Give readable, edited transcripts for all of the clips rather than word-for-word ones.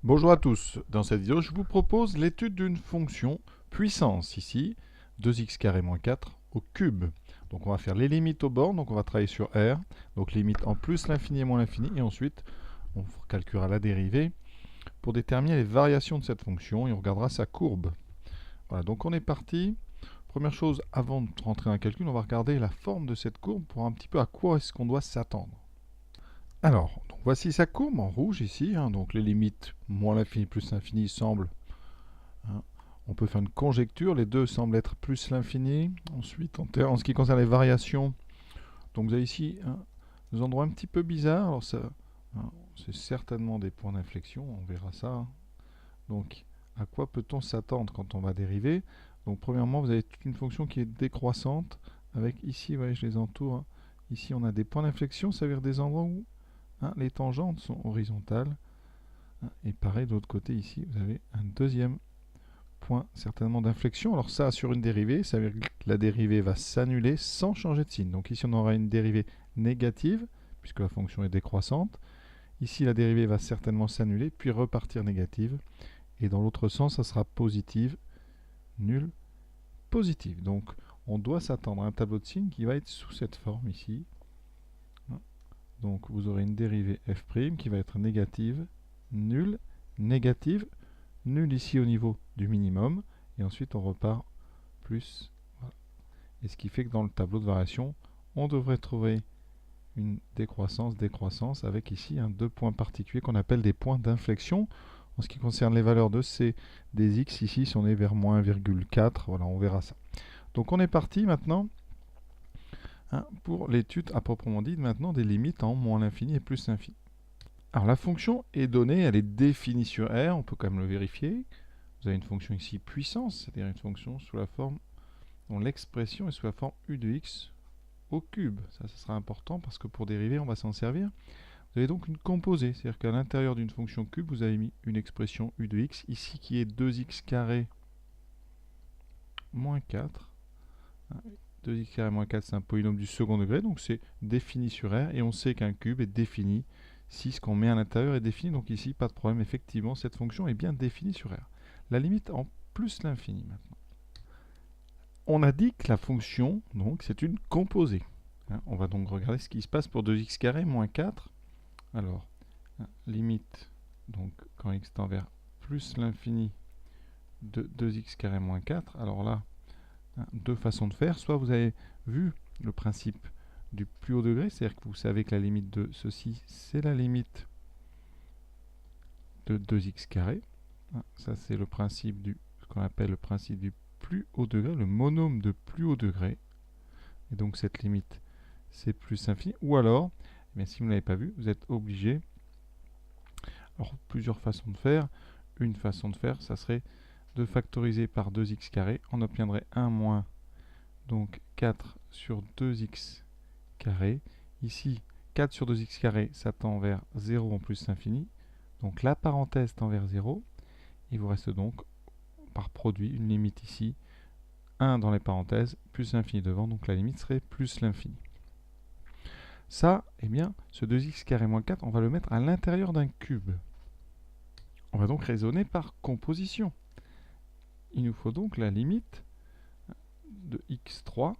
Bonjour à tous, dans cette vidéo je vous propose l'étude d'une fonction puissance ici, 2x carré moins 4 au cube. Donc on va faire les limites aux bornes, donc on va travailler sur R, donc limite en plus l'infini et moins l'infini, et ensuite on calculera la dérivée pour déterminer les variations de cette fonction et on regardera sa courbe. Voilà, donc on est parti. Première chose, avant de rentrer dans le calcul, on va regarder la forme de cette courbe pour un petit peu à quoi est-ce qu'on doit s'attendre. Alors, donc voici sa courbe en rouge ici, donc les limites moins l'infini plus l'infini semblent, hein, on peut faire une conjecture, les deux semblent être plus l'infini. Ensuite, en ce qui concerne les variations, donc vous avez ici des endroits un petit peu bizarres, alors ça, c'est certainement des points d'inflexion, on verra ça. Donc, à quoi peut-on s'attendre quand on va dériver? Donc, premièrement, vous avez toute une fonction qui est décroissante, avec ici, vous voyez, je les entoure, ici on a des points d'inflexion, ça veut dire des endroits où les tangentes sont horizontales. Et pareil, de l'autre côté, ici, vous avez un deuxième point, certainement d'inflexion. Alors ça, sur une dérivée, ça veut dire que la dérivée va s'annuler sans changer de signe. Donc ici, on aura une dérivée négative, puisque la fonction est décroissante. Ici, la dérivée va certainement s'annuler, puis repartir négative. Et dans l'autre sens, ça sera positive, nulle, positive. Donc, on doit s'attendre à un tableau de signes qui va être sous cette forme ici. Donc vous aurez une dérivée f' qui va être négative, nulle, négative, nulle ici au niveau du minimum, et ensuite on repart plus. Voilà. Et ce qui fait que dans le tableau de variation, on devrait trouver une décroissance, décroissance, avec ici deux points particuliers qu'on appelle des points d'inflexion. En ce qui concerne les valeurs de c des x, ici, si on est vers moins 1,4, voilà, on verra ça. Donc on est parti maintenant pour l'étude à proprement dit maintenant des limites en moins l'infini et plus l'infini. Alors la fonction est donnée, elle est définie sur R, on peut quand même le vérifier. Vous avez une fonction ici puissance, c'est-à-dire une fonction sous la forme dont l'expression est sous la forme u de x au cube. Ça sera important parce que pour dériver, on va s'en servir. Vous avez donc une composée, c'est-à-dire qu'à l'intérieur d'une fonction cube, vous avez mis une expression u de x, ici qui est 2x carré moins 4. 2x carré moins 4, c'est un polynôme du second degré, donc c'est défini sur R, et on sait qu'un cube est défini si ce qu'on met à l'intérieur est défini. Donc ici, pas de problème, effectivement, cette fonction est bien définie sur R. La limite en plus l'infini maintenant. On a dit que la fonction, donc, c'est une composée. On va donc regarder ce qui se passe pour 2x carré moins 4. Alors, limite, donc quand x tend vers plus l'infini de 2x carré moins 4. Alors là, deux façons de faire. Soit vous avez vu le principe du plus haut degré, c'est-à-dire que vous savez que la limite de ceci, c'est la limite de 2x carré. Ça, c'est le principe du, ce qu'on appelle le principe du plus haut degré, le monôme de plus haut degré. Et donc cette limite, c'est plus infini. Ou alors, mais si vous ne l'avez pas vu, vous êtes obligé. Alors, plusieurs façons de faire. Une façon de faire, ça serait de factoriser par 2x carré. On obtiendrait 1 moins donc 4 sur 2x carré. Ici, 4 sur 2x carré, ça tend vers 0 en plus l'infini. Donc la parenthèse tend vers 0. Il vous reste donc, par produit, une limite ici, 1 dans les parenthèses, plus l'infini devant, donc la limite serait plus l'infini. Ça, eh bien, ce 2x carré moins 4, on va le mettre à l'intérieur d'un cube. On va donc raisonner par composition. Il nous faut donc la limite de x3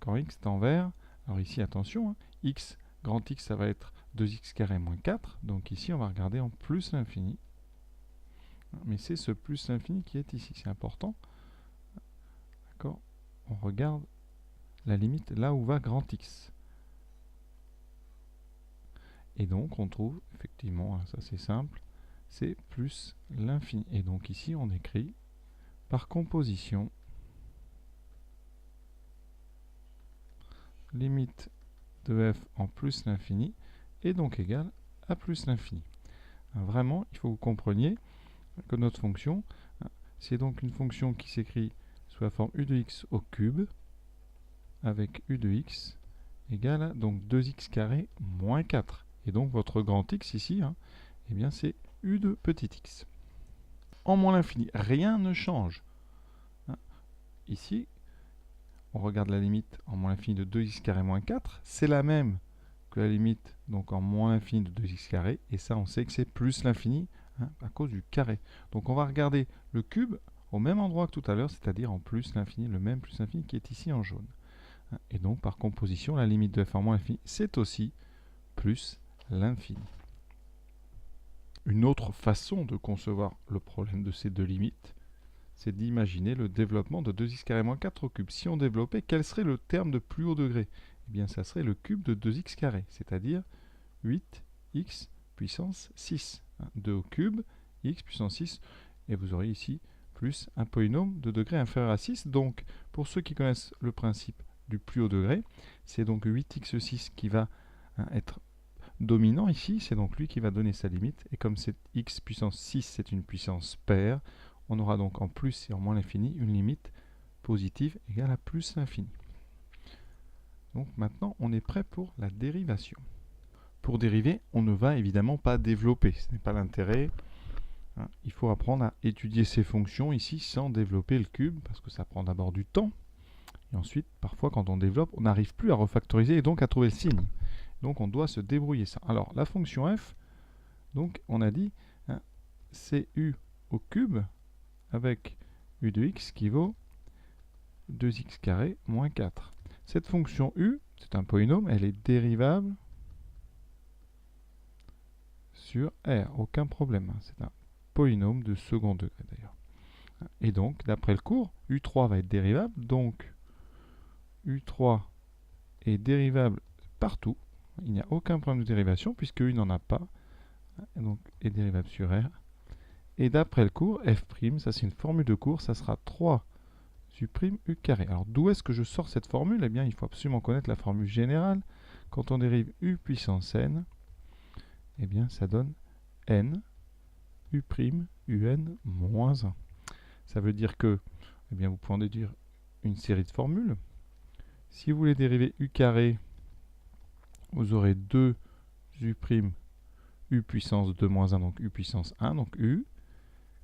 quand x tend vers, alors ici attention, x, grand X ça va être 2x carré moins 4, donc ici on va regarder en plus l'infini. Mais c'est ce plus l'infini qui est ici, c'est important. D'accord? On regarde la limite là où va grand X. Et donc on trouve effectivement, ça c'est simple, c'est plus l'infini. Et donc ici on écrit par composition limite de f en plus l'infini est donc égale à plus l'infini. Vraiment, il faut que vous compreniez que notre fonction, c'est donc une fonction qui s'écrit sous la forme u de x au cube, avec u de x égale à donc 2x carré moins 4. Et donc votre grand x ici, eh bien c'est u de petit x. En moins l'infini, rien ne change. Ici, on regarde la limite en moins l'infini de 2x carré moins 4, c'est la même que la limite donc en moins l'infini de 2x carré, et ça on sait que c'est plus l'infini à cause du carré. Donc on va regarder le cube au même endroit que tout à l'heure, c'est-à-dire en plus l'infini, le même plus l'infini qui est ici en jaune. Et donc par composition, la limite de f en moins l'infini, c'est aussi plus l'infini. Une autre façon de concevoir le problème de ces deux limites, c'est d'imaginer le développement de 2x² moins 4 au cube. Si on développait, quel serait le terme de plus haut degré? Eh bien, ça serait le cube de 2x², c'est-à-dire 8x puissance 6. 2 au cube, x puissance 6, et vous aurez ici plus un polynôme de degré inférieur à 6. Donc, pour ceux qui connaissent le principe du plus haut degré, c'est donc 8x6 qui va être dominant ici, c'est donc lui qui va donner sa limite, et comme c'est x puissance 6, c'est une puissance paire, on aura donc en plus et en moins l'infini une limite positive égale à plus l'infini. Donc maintenant, on est prêt pour la dérivation. Pour dériver, on ne va évidemment pas développer, ce n'est pas l'intérêt. Il faut apprendre à étudier ces fonctions ici sans développer le cube, parce que ça prend d'abord du temps. Et ensuite, parfois, quand on développe, on n'arrive plus à refactoriser et donc à trouver le signe. Donc on doit se débrouiller ça. Alors la fonction f, donc on a dit, c'est u au cube avec u de x qui vaut 2x² moins 4. Cette fonction u, c'est un polynôme, elle est dérivable sur R, aucun problème. C'est un polynôme de second degré d'ailleurs. Et donc, d'après le cours, u3 va être dérivable, donc u3 est dérivable partout. Il n'y a aucun problème de dérivation puisque u n'en a pas, donc est dérivable sur R. Et d'après le cours, f', ça c'est une formule de cours, ça sera 3 u' u carré. Alors d'où est-ce que je sors cette formule? Eh bien, il faut absolument connaître la formule générale. Quand on dérive u puissance n, eh bien, ça donne n u' un moins 1. Ça veut dire que, eh bien, vous pouvez en déduire une série de formules. Si vous voulez dériver u carré, vous aurez 2 u' u puissance 2 moins 1, donc u puissance 1, donc u.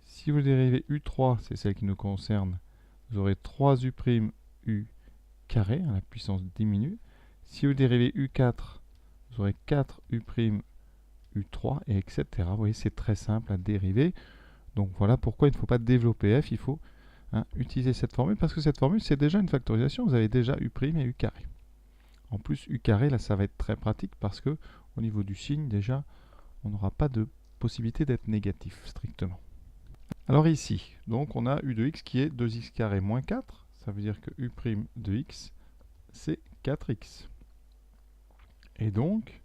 Si vous dérivez u3, c'est celle qui nous concerne, vous aurez 3 u' u carré, la puissance diminue. Si vous dérivez u4, vous aurez 4 u' u3, et etc. Vous voyez, c'est très simple à dériver. Donc voilà pourquoi il ne faut pas développer f, il faut utiliser cette formule, parce que cette formule, c'est déjà une factorisation. Vous avez déjà u' et u carré. En plus, u carré, là, ça va être très pratique, parce que au niveau du signe, déjà, on n'aura pas de possibilité d'être négatif, strictement. Alors ici, donc on a u de x qui est 2x² moins 4. Ça veut dire que u' de x, c'est 4x. Et donc,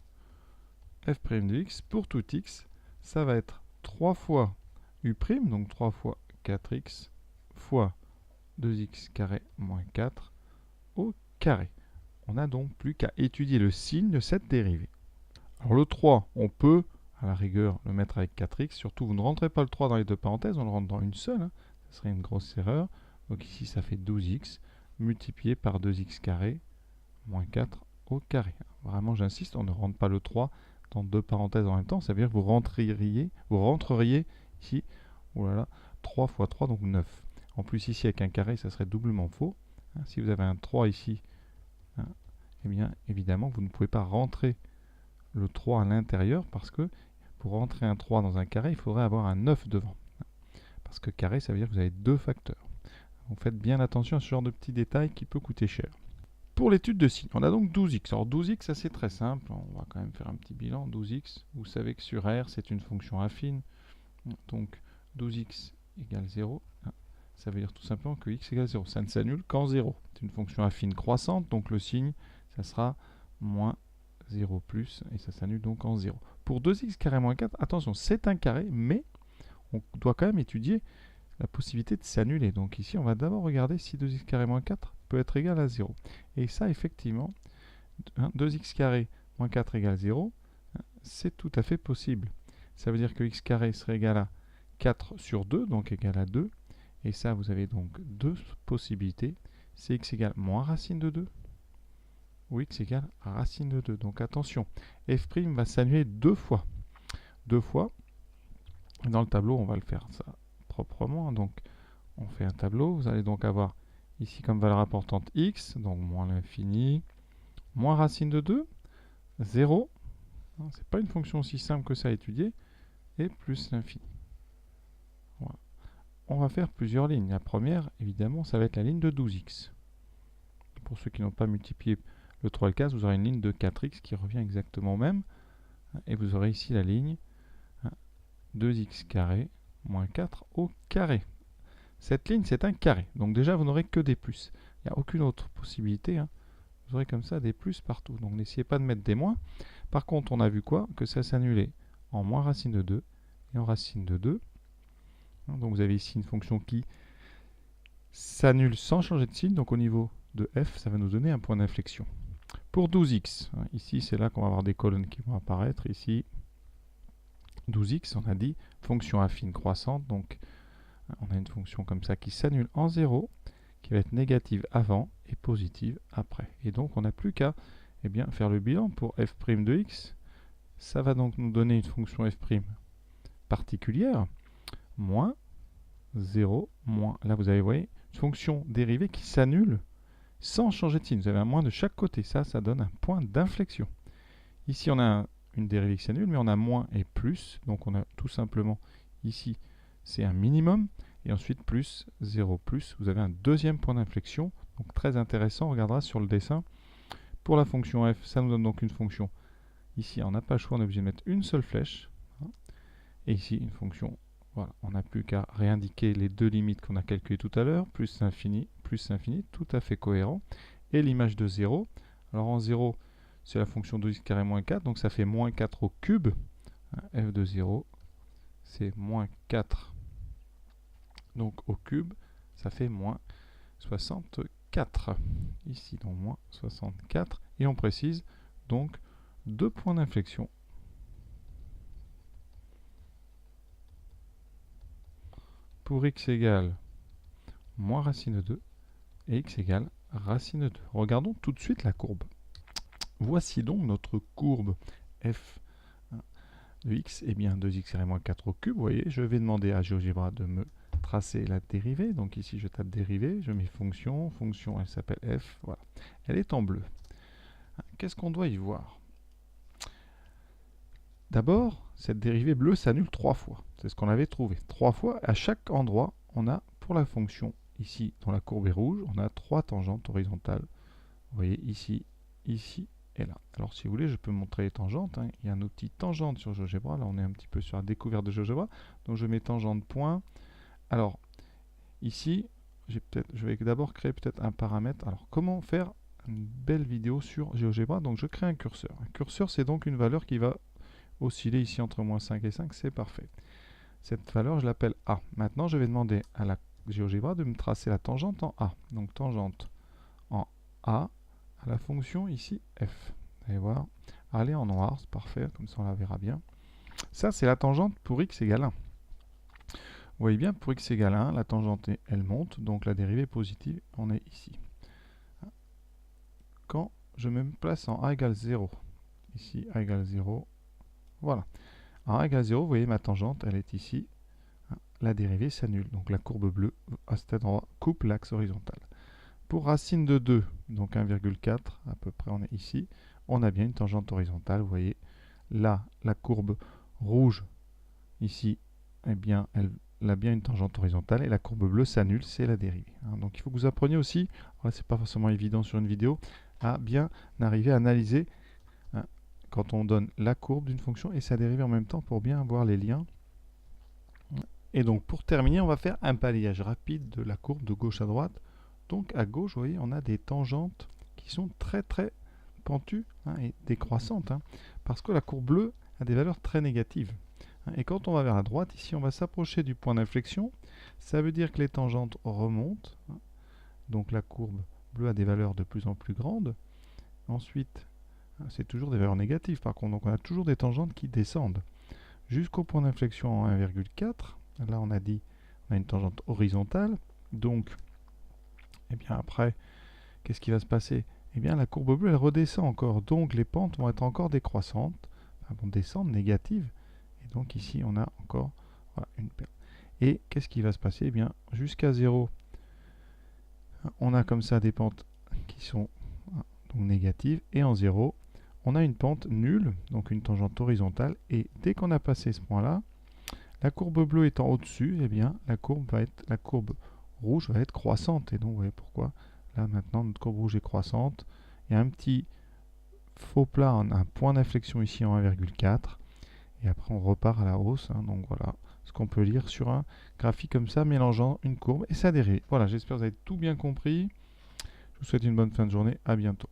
f' de x, pour tout x, ça va être 3 fois u', donc 3 fois 4x, fois 2x² moins 4 au carré. On n'a donc plus qu'à étudier le signe de cette dérivée. Alors le 3, on peut, à la rigueur, le mettre avec 4x. Surtout, vous ne rentrez pas le 3 dans les deux parenthèses, on le rentre dans une seule. Ce serait une grosse erreur. Donc ici, ça fait 12x multiplié par 2x² moins 4 au carré. Vraiment, j'insiste, on ne rentre pas le 3 dans deux parenthèses en même temps. Ça veut dire que vous rentreriez ici, oh là là, 3 fois 3, donc 9. En plus, ici, avec un carré, ça serait doublement faux. Si vous avez un 3 ici, eh bien, évidemment, vous ne pouvez pas rentrer le 3 à l'intérieur, parce que pour rentrer un 3 dans un carré, il faudrait avoir un 9 devant. Parce que carré, ça veut dire que vous avez deux facteurs. Donc faites bien attention à ce genre de petits détails qui peut coûter cher. Pour l'étude de signe, on a donc 12x. Alors 12x, ça c'est très simple. On va quand même faire un petit bilan. 12x, vous savez que sur R, c'est une fonction affine. Donc 12x égale 0. Ça veut dire tout simplement que x égale 0. Ça ne s'annule qu'en 0. C'est une fonction affine croissante, donc le signe, ça sera moins 0 plus, et ça s'annule donc en 0. Pour 2x² moins 4, attention, c'est un carré, mais on doit quand même étudier la possibilité de s'annuler. Donc ici, on va d'abord regarder si 2x² moins 4 peut être égal à 0. Et ça, effectivement, 2x² moins 4 égale 0, c'est tout à fait possible. Ça veut dire que x carré serait égal à 4 sur 2, donc égal à 2. Et ça, vous avez donc deux possibilités. C'est x égale moins racine de 2 ou x égale racine de 2. Donc attention, f' va s'annuler deux fois. Deux fois. Dans le tableau, on va le faire ça proprement. Donc on fait un tableau. Vous allez donc avoir ici comme valeur importante x, donc moins l'infini, moins racine de 2, 0. C'est pas une fonction aussi simple que ça à étudier, et plus l'infini. on va faire plusieurs lignes. La première, évidemment, ça va être la ligne de 12x. Pour ceux qui n'ont pas multiplié le 3 et le 4, vous aurez une ligne de 4x qui revient exactement au même. Et vous aurez ici la ligne 2x carré moins 4 au carré. Cette ligne, c'est un carré. Donc déjà, vous n'aurez que des plus. Il n'y a aucune autre possibilité. Vous aurez comme ça des plus partout. Donc n'essayez pas de mettre des moins. Par contre, on a vu quoi? Que ça s'annulait en moins racine de 2 et en racine de 2. Donc vous avez ici une fonction qui s'annule sans changer de signe. Donc au niveau de f, ça va nous donner un point d'inflexion. Pour 12x, ici c'est là qu'on va avoir des colonnes qui vont apparaître. Ici, 12x, on a dit fonction affine croissante. Donc on a une fonction comme ça qui s'annule en 0, qui va être négative avant et positive après. Et donc on n'a plus qu'à faire le bilan pour f' de x. Ça va donc nous donner une fonction f' particulière, moins 0, moins. Là vous avez, vous voyez, une fonction dérivée qui s'annule sans changer de signe. Vous avez un moins de chaque côté. Ça donne un point d'inflexion. Ici on a une dérivée qui s'annule, mais on a moins et plus. Donc on a tout simplement ici, c'est un minimum. Et ensuite plus 0 plus, vous avez un deuxième point d'inflexion. Donc très intéressant, on regardera sur le dessin. Pour la fonction f, ça nous donne donc une fonction. Ici, on n'a pas le choix, on est obligé de mettre une seule flèche. Et ici, une fonction, voilà, on n'a plus qu'à réindiquer les deux limites qu'on a calculées tout à l'heure, plus l'infini, tout à fait cohérent. Et l'image de 0, alors en 0, c'est la fonction de x carré moins 4, donc ça fait moins 4 au cube. F de 0, c'est moins 4. Donc au cube, ça fait moins 64. Ici, donc moins 64. Et on précise donc deux points d'inflexion. Pour x égale moins racine de 2 et x égale racine de 2. Regardons tout de suite la courbe. Voici donc notre courbe f de x, et bien 2x carré moins 4 au cube. Vous voyez, je vais demander à GeoGebra de me tracer la dérivée. Donc ici, je tape dérivée, je mets fonction, elle s'appelle f, voilà. Elle est en bleu. Qu'est-ce qu'on doit y voir? D'abord, cette dérivée bleue s'annule 3 fois. C'est ce qu'on avait trouvé. 3 fois, à chaque endroit, on a, pour la fonction, ici, dont la courbe est rouge, on a 3 tangentes horizontales. Vous voyez, ici, ici et là. Alors, si vous voulez, je peux montrer les tangentes. Il y a un outil tangente sur GeoGebra. Là, on est un petit peu sur la découverte de GeoGebra. Donc, je mets tangente point. Alors, ici, je vais d'abord créer peut-être un paramètre. Alors, comment faire une belle vidéo sur GeoGebra? Donc, je crée un curseur. Un curseur, c'est donc une valeur qui va osciller ici entre moins 5 et 5. C'est parfait. Cette valeur, je l'appelle A. Maintenant, je vais demander à la GeoGebra de me tracer la tangente en A. Donc, tangente en A à la fonction ici f. Vous allez voir, elle est en noir, c'est parfait, comme ça on la verra bien. Ça, c'est la tangente pour x égale 1. Vous voyez bien, pour x égale 1, la tangente, elle monte, donc la dérivée positive, on est ici. Quand je me place en a égale 0, ici, a égale 0, voilà. En a égale 0, vous voyez, ma tangente, elle est ici. La dérivée s'annule, donc la courbe bleue, à cet endroit, coupe l'axe horizontal. Pour racine de 2, donc 1,4, à peu près, on est ici, on a bien une tangente horizontale, vous voyez. Là, la courbe rouge, ici, eh bien, elle a bien une tangente horizontale, et la courbe bleue s'annule, c'est la dérivée. Donc il faut que vous appreniez aussi, c'est pas forcément évident sur une vidéo, à bien arriver à analyser quand on donne la courbe d'une fonction et sa dérivée en même temps pour bien voir les liens. Et donc pour terminer, on va faire un balayage rapide de la courbe de gauche à droite. Donc à gauche, vous voyez, on a des tangentes qui sont très très pentues et décroissantes, parce que la courbe bleue a des valeurs très négatives. Et quand on va vers la droite, ici on va s'approcher du point d'inflexion. Ça veut dire que les tangentes remontent. Donc la courbe bleue a des valeurs de plus en plus grandes. Ensuite, c'est toujours des valeurs négatives par contre. Donc on a toujours des tangentes qui descendent jusqu'au point d'inflexion en 1,4. Là on a dit on a une tangente horizontale. Donc et bien après, qu'est-ce qui va se passer? Eh bien la courbe bleue elle redescend encore. Donc les pentes vont être encore décroissantes. Elles vont descendre négatives. Et donc ici on a encore une perte. Et qu'est-ce qui va se passer? Eh bien jusqu'à 0, on a comme ça des pentes qui sont donc négatives. Et en 0, on a une pente nulle, donc une tangente horizontale. Et dès qu'on a passé ce point-là, La courbe bleue étant au-dessus, eh bien, la courbe rouge va être croissante. Et donc, vous voyez pourquoi là, maintenant, notre courbe rouge est croissante. Il y a un petit faux plat, un point d'inflexion ici en 1,4. Et après, on repart à la hausse. Hein, donc, voilà ce qu'on peut lire sur un graphique comme ça, mélangeant une courbe et sa dérivée. Voilà, j'espère que vous avez tout bien compris. Je vous souhaite une bonne fin de journée. À bientôt.